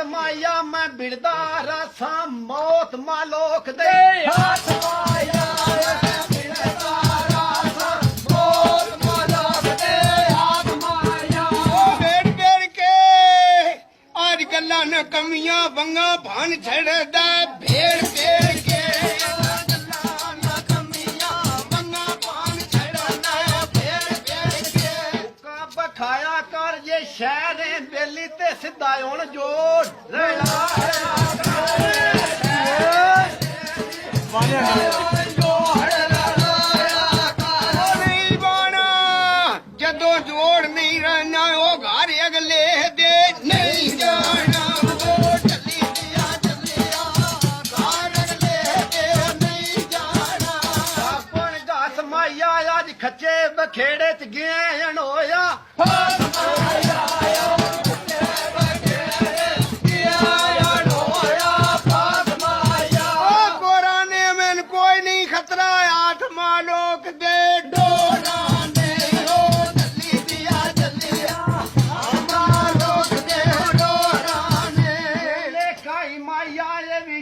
हाथ माया मैं बिड़दा रसा मौत मालोक दे हाथ माया मैं बिड़दा रसा मौत मालोक दे हाथ माया बेड़ बेड़ के आज गल्ला न कमियां वंगा भान छड़दा भेड़ भेड़ के खाया कर ये शहर बेली ते सिद्धा हुन जोड़ रला नहीं बाना जदों जोड़ नहीं रहना वो घर अगले दे नहीं जाना वो चली दिया घर अगले दे नहीं जाना अपन घास माया अज खच्चे बखेड़े च गए होया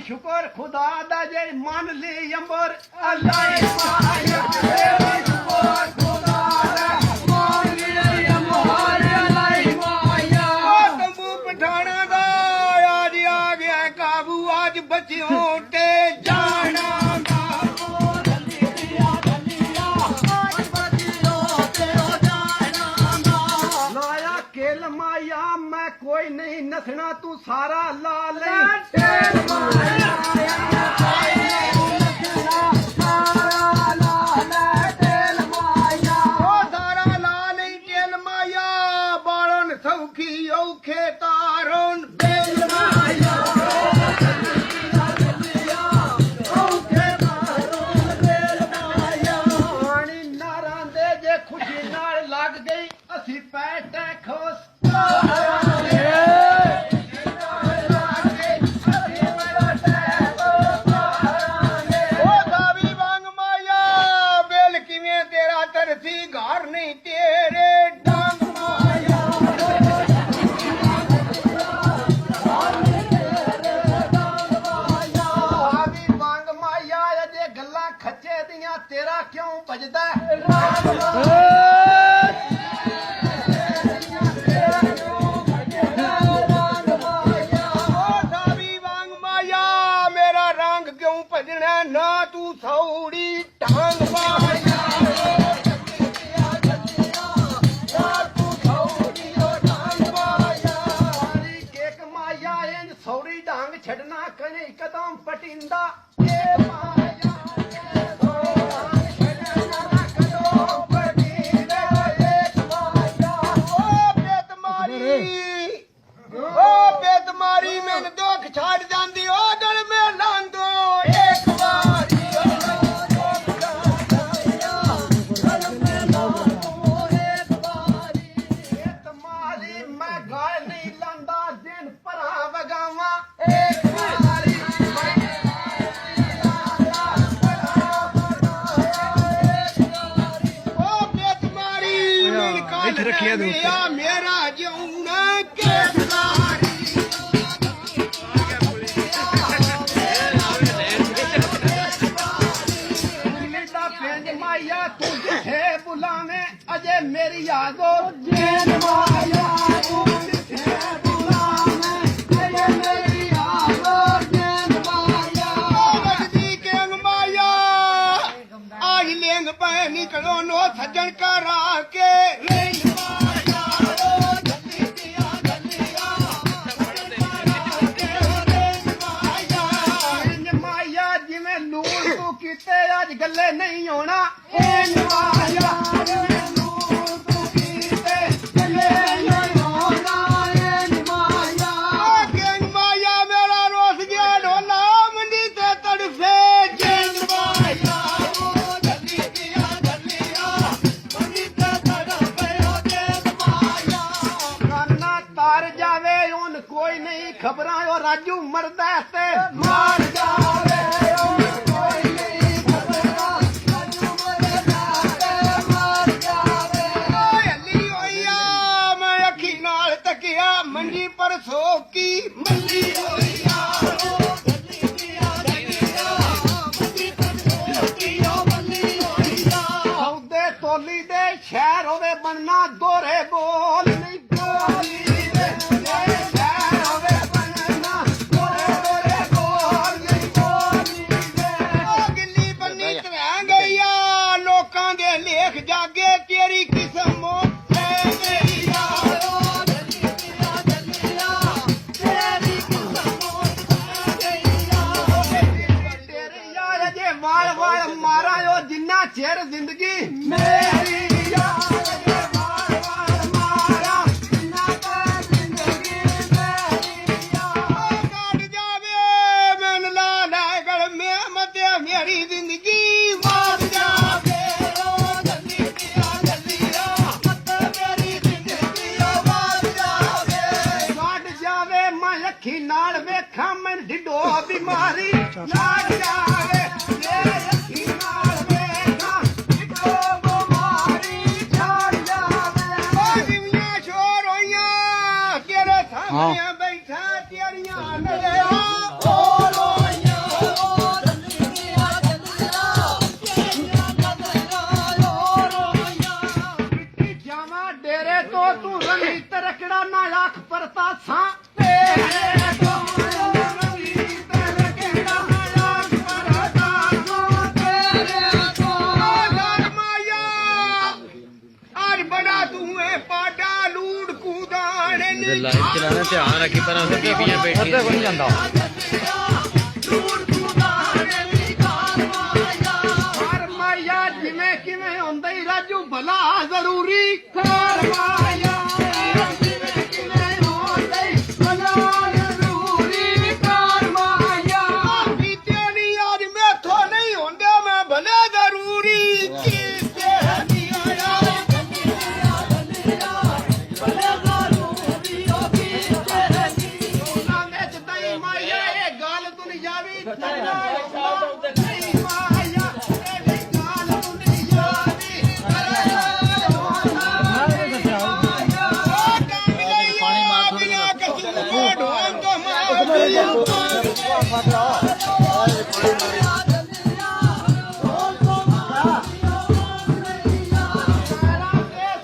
शुक्र खुदा दा जे मन ली अंबर अल्लाह माया शुक्र खुदा दा मन ली अंबर अल्लाह माया तंबू पठाना दा आज आ गया काबू आज बच्चियों ते जाना लाया केल माया मैं कोई नहीं नसना तू सारा ला ले सौखी औखे तारों पानी नारा दे जे खुशी नाल लग गई असी पैटे खोस दावी वांग माया बेल किवें तेरा तरसी घर नहीं तेरे डांग माया खच्चे दियां तेरा क्यों बजदा वांग माया मेरा रंग क्यों भजना ना तू सौड़ी टांग माया सौरी डांग छड़ना कने कदम पटिंदा बेतमारी मैंने दुख छाड़ जाती ओ दिल में लांदो एक बारी बेतमारी मैं गाय नहीं लांदा दिन परा बगावा एक बारी ओ बेतमारी मेरी काल मेरा जौना केतमारी माया तू जिथे बुलावे अजय मेरी यादो जैन माया तू जिथे बुलावे अजय मेरी यादो जैन माया बजदी केंग माया आज लेंग पे निकलो नो सज्जन करा के रेंग माया ओ जल्दी दिया जल्दिया माया जिवें लूण तू कीते अज गल्ले नहीं होना माया मेरा रोस गया ढोला मंडी ते तड़फे जैन माया जल्दी दिया जल्दिया मंडी ते तड़फे जैन माया करना तार जावे उन कोई नहीं खबरां ओ राजू मरदा ते मार जावे मंडी पर सो की मंडी ਸ਼ਹਿਰ ਹੋਵੇ ਬਣਨਾ ਦੋਰੇ ਬੋਲ ਨਹੀਂ ਬੋਲੀ ਦੇ ਸ਼ਹਿਰ ਹੋਵੇ ਬਣਨਾ ਦੋਰੇ ਬੋਲ ਨਹੀਂ ਬੋਲੀ ਦੇ ਉਹ ਗਿੱਲੀ ਬੰਨੀ ਧਰਾਂ ਗਈ ਆ ਲੋਕਾਂ ਦੇ ਲੇਖ ਜਾਗੇ ਤੇਰੀ ਕਿਸਮ ਲੈ ਗਈ ਯਾਰੋ ਜੱਲੀਆਂ ਤੇਰੀ ਕਿਸਮ ਲੈ ਗਈ ਯਾਰੋ ਤੇਰੇ ਯਾਰ ਜੇ ਵਾਲ ਵਾਲ ਮਾਰਾਂ ਉਹ ਜਿੰਨਾ ਚਿਰ ਜ਼ਿੰਦਗੀ ਮੇਰੀ ਯਾਰ ਜੇ ਵਾਲ ਵਾਲ ਮਾਰਾਂ ਜਿੰਨਾ ਚਿਰ ਜ਼ਿੰਦਗੀ ਮੇਰੀ ਯਾਰ ਕੱਟ ਜਾਵੇ ਮਨ ਲਾ ਲੈ ਗਲ ਮੈਂ ਮੱਧਿਆ ਮੇਰੀ ਜ਼ਿੰਦਗੀ ਮਾਰ ਜਾਵੇ ਓ ਜੱਲੀਆਂ ਮੱਧਿਆ ਮੇਰੀ ਜ਼ਿੰਦਗੀ ਮਾਰ ਜਾਵੇ ਕੱਟ ਜਾਵੇ ਮੈਂ ਅੱਖੀ ਨਾਲ ਵੇਖਾਂ ਮੈਂ ਢਿੱਡੋ ਬਿਮਾਰੀ ਲੱਗ ਜਾਵੇ ਮੇਰੇ ਅੱਖੀ ਨਾਲ ਵੇਖਾਂ ਢਿੱਡੋ ਬਿਮਾਰੀ ਛੱਡ ਜਾਵੇ ਓ ਜਿਵੀਆਂ ਸ਼ੋਰ ਹੋਈਆਂ ਤੇਰੇ ਸਾਹਮਣੇ ਬੈਠਾ ਤੇਰੀਆਂ ਨਜ਼ਰਾਂ ਹੋਈਆਂ ਓ ਜੱਲੀਆਂ ਤੇਰੀਆਂ ਨਜ਼ਰਾਂ ਹੋਈਆਂ ਮਿੱਟੀ ਜਾਵਾਂ ਡੇਰੇ ਤੋਂ ਤੂੰ ਰੰਗੀ ਤਰਕੜਾ ਨਾ ਲੱਖ ਪਰਤਾਸਾਂ ਤੇਰੇ ਤੋਂ ਰੰਗੀ ਤਰਕੜਾ ਨਾ ਲੱਖ ਪਰਤਾਸਾਂ ਤੇਰੇ ਤੋਂ ਲਾਲ ਮਾਇਆ ਅੱਜ ਬੜਾ ਤੂੰ ਏ ਪਾਡਾ ਲੂੜ ਕੂਦਾਣ ਨੀ ਲਾਈਵ ਚਲਾਣਾ ਧਿਆਨ ਰੱਖੀ ਪਰ ਅਸੀਂ ਬੀਬੀਆਂ ਬੈਠੀਆਂ ਕੋਈ ਨਹੀਂ ਜਾਂਦਾ ਲੂੜ ਕੂਦਾਣ ਨੀ ਕਾਲ ਮਾਇਆ ਹਰ ਮਾਇਆ ਜਿਵੇਂ ਕਿਵੇਂ ਹੁੰਦਾ ਹੀ ਰਾਜੂ ਭਲਾ ਜ਼ਰੂਰੀ ਕਰ ਮਾਇਆ ਜਿਵੇਂ ਕਿਵੇਂ ਹੁੰਦਾ ਹੀ ਭਲਾ ਜ਼ਰੂਰੀ ਕਰ ਮਾਇਆ ਕੀਤੇ ਨੀ ਅੱਜ ਮੈਥੋਂ ਨਹੀਂ ਹੁੰਦਾ ਮੈਂ ਭਲੇ ਜ਼ਰੂਰੀ ਕੀਤੇ ਨੀ ਆਇਆ ਉਹਨਾਂ ਵਿੱਚ ਤਈ ਮਾਇਆ ਇਹ ਗੱਲ ਦੁਨਿਆਵੀ ਤੇਰਾ ਤਈ ਮਾਇਆ ਇਹ ਵੀ ਗੱਲ ਦੁਨਿਆਵੀ ਪਾਣੀ ਮਾਰ ਬਿਨਾ ਕਸੂ ਕੋ ਢੋਲ ਤੋਂ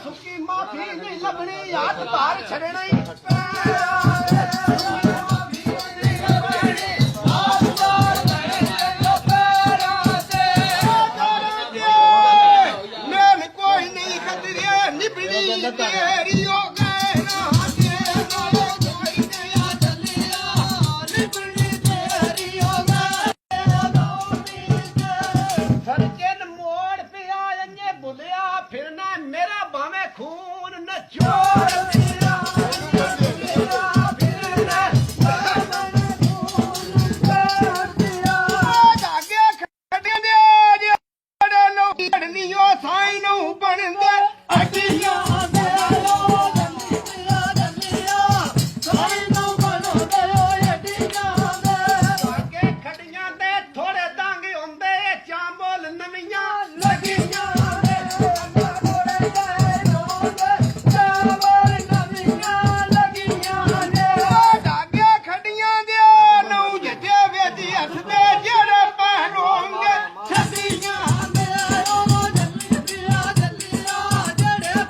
ਸੁੱਕੀ ਮਾਫੀ ਨਹੀਂ ਲੱਭਣੀ ਹੱਥ ਧਾਰ ਛੱਡਣਾ ਹੀ ਮੈਨ ਕੋਈ ਨਹੀਂ ਖਤਰੇ ਨਿਭਣੀ ਤੇਰੀ ਓ ਗੈਰਾਂ ਦੇ ਨਾਲ ਕੋਈ ਨਹੀਂ ਚੱਲਿਆ ਨਿਭਣੀ ਤੇਰੀ ਓ ਸੜਕੇ ਮੋੜ ਪਿਆ ਅੰਨੇ ਬੁਲਿਆ ਫਿਰਨਾ ਮੇਰਾ ਭਾਵੇਂ ਖੂਨ ਨਚੋੜ ਮੇਰਾ ਧਾਗੇ ਖੱਡੇ ਦੇ ਜਿਹੜੇ ਨੂੰ ਢੜਨੀ ਓ ਸਾਈ ਨੂੰ ਬਣਦੇ ਅੱਡੀਆਂ ਦੇ ਲੋ ਸਾਈ ਨੂੰ ਬਣਦੇ ਓ ਅੱਡੀਆਂ ਦੇ ਅੱਗੇ ਖੱਡੀਆਂ ਤੇ ਥੋੜੇ ਡਾਂਗ ਹੁੰਦੇ ਚਾਂਬਲ ਨਵੀਆਂ ਲੱਗੀਆਂ ਧਾਗੇ ਖੱਡੀਆਂ ਦੇ ਨੂੰ ਜੱਜੇ ਵਿੱਚ ਹੱਥ ਦੇ ਜਿਹੜੇ ਪਹਿਨੋਂਗੇ ਛੱਡੀਆਂ ਦੇ ਓ ਜੱਲੀਆਂ ਜਿਹੜੇ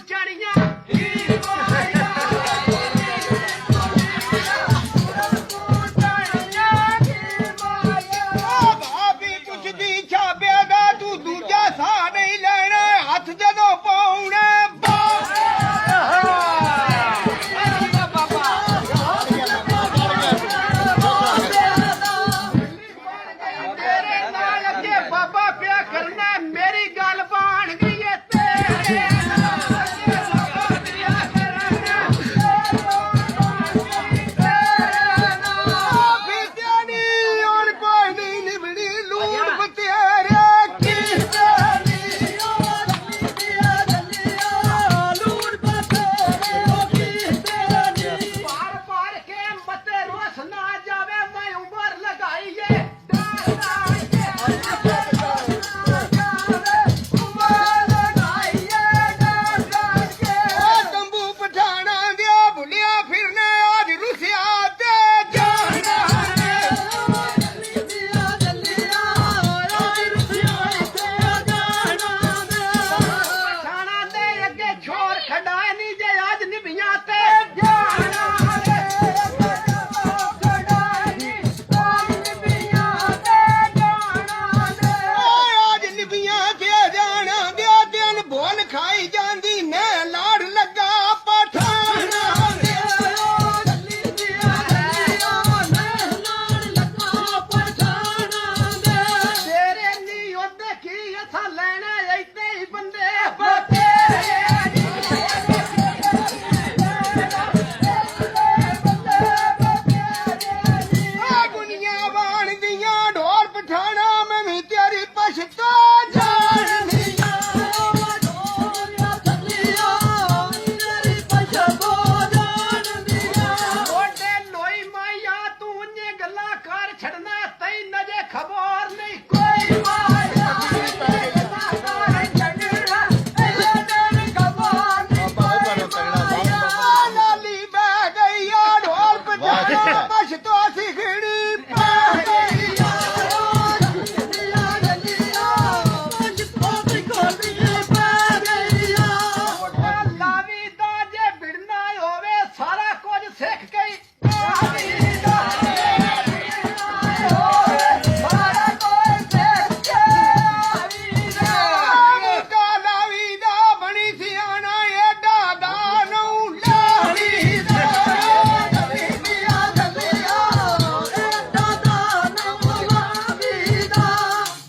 ਚੜੀਆਂ ਕੀ ਮਾਇਆ ਭਾਬੀ ਪੁੱਛਦੀ ਛਾਬਿਆ ਦਾ ਤੂੰ ਦੂਜਾ ਸਾਹ ਨਹੀਂ ਲੈਣਾ ਹੱਥ ਜਦੋਂ ਪਾਉਣਾ ਤੇਰੇ ਨਾਲ ਅੱਗੇ ਬਾਬਾ ਪਿਆ ਕਰਨਾ ਮੇਰੀ ਗੱਲ ਬਣ ਗਈ ਏ ਤੇਰੇ ਨਾਲ ਅੱਗੇ ਬਾਬਾ ਪਿਆ ਕਰਨਾ ਫਿਰਦਿਆਂ ਨੀ ਹੁਣ ਕੋਈ ਨਹੀਂ ਨਿਭਣੀ ਲੂਣ ਬਤਿਆਰੇ ਪਾਰ ਪਾਰ ਕੇ ਮਤੇ ਰੋਸ ਨਾ ਜਾਵੇ ਮੈਂ ਉਮਰ ਲਗਾਈਏ ਉਹ ਤੰਬੂ ਪਠਾਣਾ ਗਿਆ ਭੁੱਲਿਆ ਫਿਰਨੇ ਅੱਜ ਰੁਸਿਆ ਤੇ ਜਾਣਾ ਪਠਾਣਾ ਦੇ ਅੱਗੇ ਛੋਰ ਖੜਾਏ ਨਹੀਂ ਜੇ ਅੱਜ ਨਿਭੀਆਂ ਤੇ ਜਾਣਾ ਓਏ ਅੱਜ ਨਿਭੀਆਂ ਤੇ ਜਾਣਾ ਗਿਆ ਦਿਨ ਭੁੱਲ ਖਾਈ ਜਾਂਦੀ ਨੇ ਲਾੜ ਲੱਗਾ ਪਠਾਣਾ ਤੇਰੇ ਨੀ ਉਹਦੇ ਕੀ ਅਸਾਂ ਲੈਣਾ ਇੱਥੇ ਹੀ ਬੰਦੇ ਬਤੇਰੇ ਆ ਗੁਨੀਆਂ ਬਾਣਦੀਆਂ ਢੋਲ ਪਠਾਣਾ ਮੈਂ ਵੀ ਤੇਰੀ ਪਛਤਾ ਜਾਣਦੀਆਂ ਓਡੇ ਲੋਈ ਮਾਇਆ ਤੂੰ ਨੇ ਗੱਲਾਂ ਕਰ ਛੱਡਣਾ ਤੈਨੂੰ ਨਜੇ ਖਬਰ ਨਹੀਂ ਕੋਈ ਮਾਇਆ ਆ ਲਾਲੀ ਬਹਿ ਗਈ ਆ ਢੋਲ ਪਠਾਣਾ ਪਛਤਾ ਸਿਖੜੀ ਪੈ ਗਈ ਲਾਵੀ ਦਾ ਜੇ ਬਿੜਨਾ ਹੋਵੇ ਸਾਰਾ ਕੁਝ ਸਿੱਖ ਕੇ ਹੀ ਲਾਵੀ ਦਾ ਸਾਰਾ ਕੁਝ ਸਿੱਖ ਕੇ ਲਾਵੀ ਦਾ ਮੁੰਡਾ ਲਾਵੀ ਦਾ ਬਣੀ ਸਿਆਣਾ ਏਡਾ ਦਾ ਨੂੰ ਲਾਵੀ ਦਾ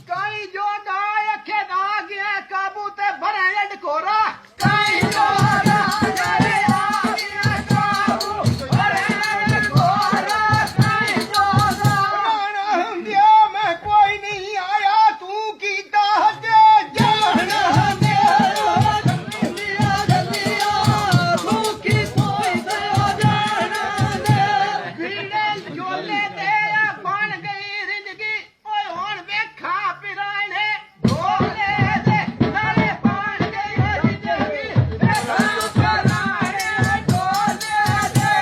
ਕਾਈ ਜੋ ਗਾਇ ਅੱਖੇ ਨਾ ਗਿਆ ਕਾਬੂ ਤੇ ਭਰੇ ਏਡ ਕੋਰਾ ਕਾਈ ਜੋ ਗਾਇ ਆ ਗਿਆ ਕਾਬੂ ਭਰੇ ਏਡ ਕੋਰਾ ਕਾਈ ਜੋ ਰਾਣਾ ਹੁੰਦਿਆ ਮੈਂ ਕੋਈ ਨਹੀਂ ਆਇਆ ਤੂੰ ਕੀਤਾ ਤੇ ਜਾਣਾ ਵੀੜੇ ਜੋਲੇ ਤੇ ਬਣ ਗਈ ਜ਼ਿੰਦਗੀ ਓਏ ਹੁਣ ਵੇਖਾ ਪਿਰਾਣੇ ਢੋਲੇ ਦੇ ਨਾਲੇ ਬਣ ਗਈ ਜ਼ਿੰਦਗੀ ਵੇਖਾ ਪਿਰਾਣੇ ਢੋਲੇ ਦੇ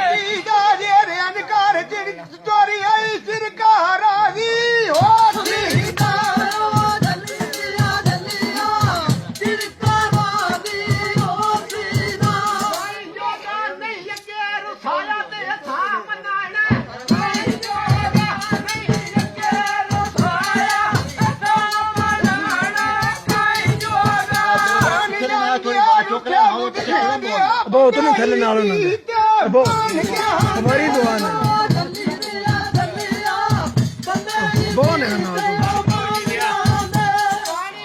ਕੀ ਦਾ ਜੇ ਰਿਆਂ ਕਰ ਜਿਹੜੀ ਸਟੋਰੀ ਆਈ ਸਰਕਾਰਾਂ ਦੀ ਹੋਤੀ ਦਾ ਕੋਈ ਜੋਗਾ ਨਹੀਂ ਅੱਗੇ ਰਸਾਲਾ ਤੇ ਹੱਥਾਂ ਮਨਾਣਾ ਕੋਈ ਜੋਗਾ ਨਹੀਂ ਅੱਗੇ ਰਸਾਲਾ ਹੱਥਾਂ ਮਨਾਣਾ ਕੋਈ ਜੋਗਾ ਬਹੁਤ ਨਹੀਂ ਥੱਲੇ ਨਾਲ ਉਹਨਾਂ ਹਮਾਰੀ ਦੁਆ ਨੇ ਬਹੁਤ ਨੇ ਨਾਲ ਪਾਣੀ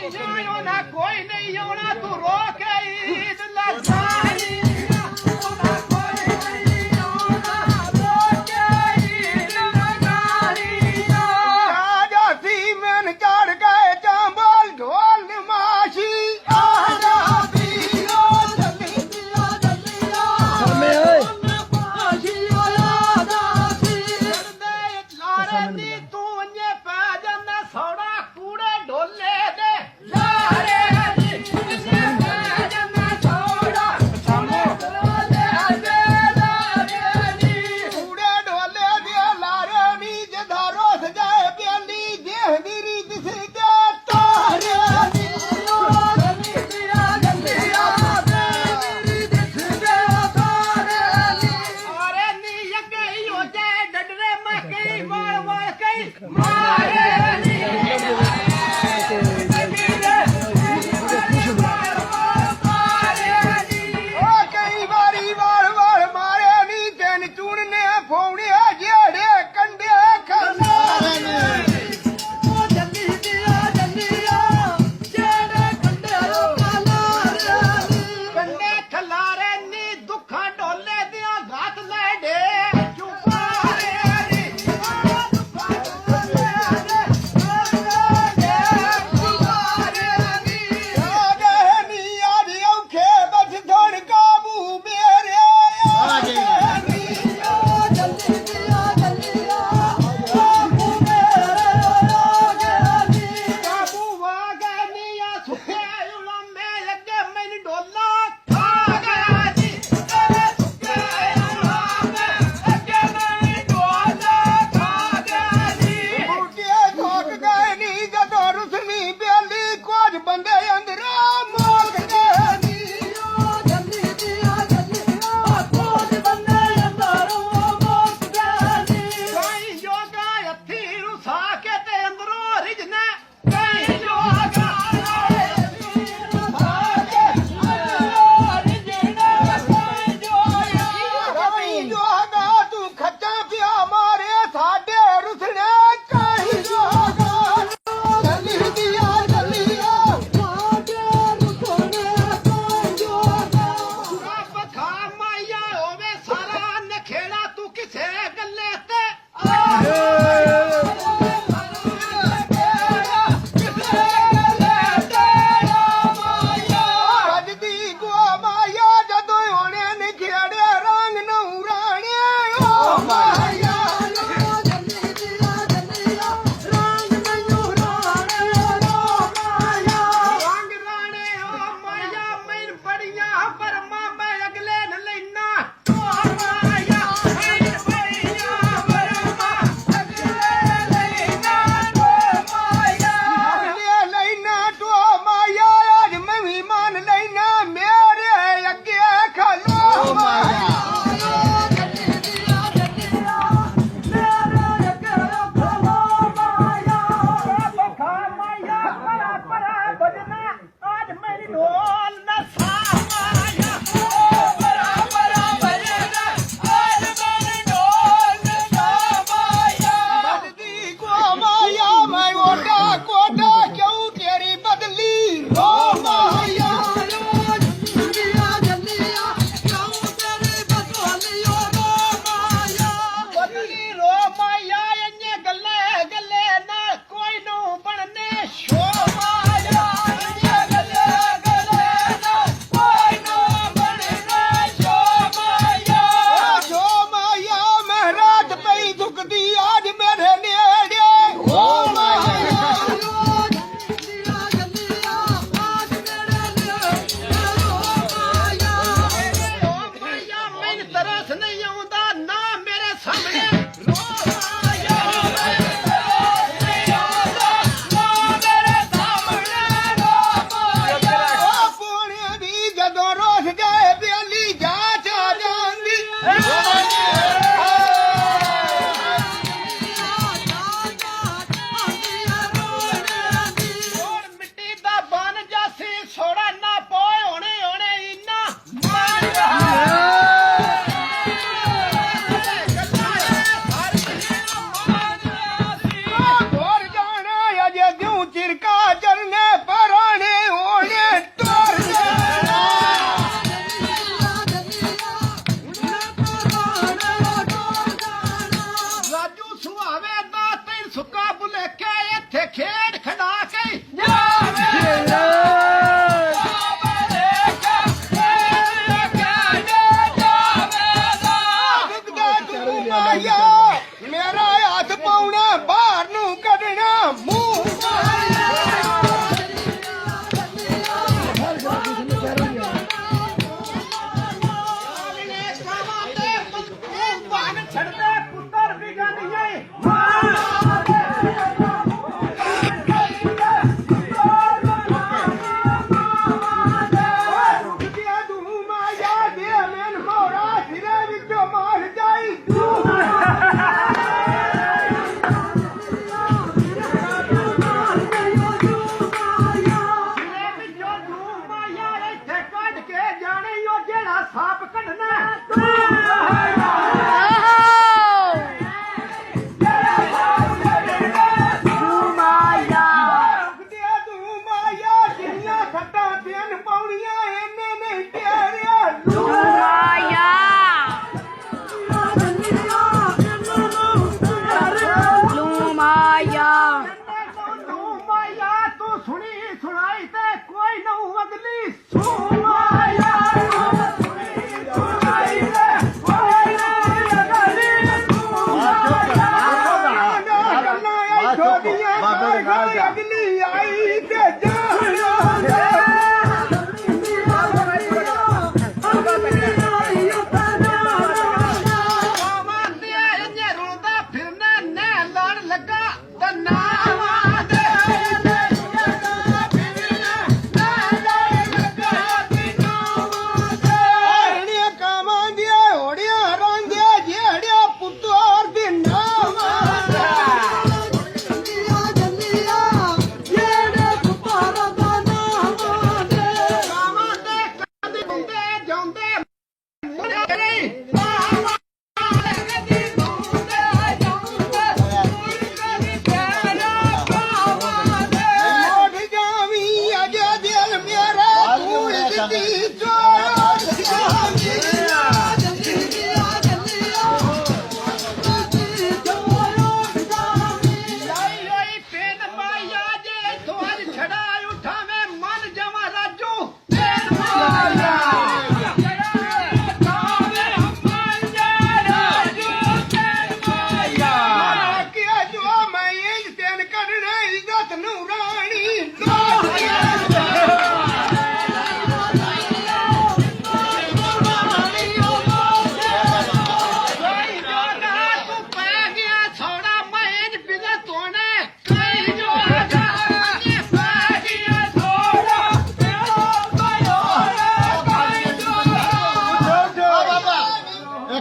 ਨਹੀਂ ਆਉਣਾ ਕੋਈ ਨਹੀਂ ਆਉਣਾ ਤੂੰ ਰੋ ਕੇ ਈਦ ਲਗਾਣੀ ਆਉਣਾ ਕੋਈ ਨਹੀਂ ਆਉਣਾ ਰੋ ਕੇ ਈਦ ਲਗਾਣੀ ਰਾਜਾ ਸੀ ਮਨ ਚੜ ਗਏ ਚਾਂਬਲ ਢੋਲ ਨਮਾਸ਼ੀ ਆ ਜਾ ਪੀਓ ਜੱਲੀ ਸਮੇਂ ਓਏ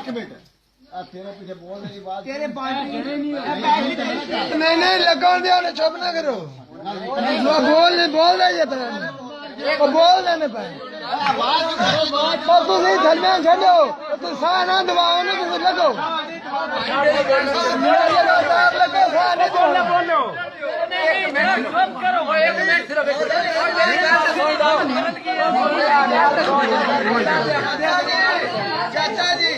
ਇੱਕ ਮਿੰਟ ਆ ਤੇਰੇ ਪਿੱਛੇ ਬੋਲ ਦੀ ਆਵਾਜ਼ ਤੇਰੇ ਬਾਂਝ नहीं लगन दिया ने चुप ना करो बोल रहे ये तो बोल देने पे तो तू नहीं धर्म छो तू सा ना दबाओ ना तू लगो बोलो मेरा काम करो एक मिनट सिर्फ चाचा जी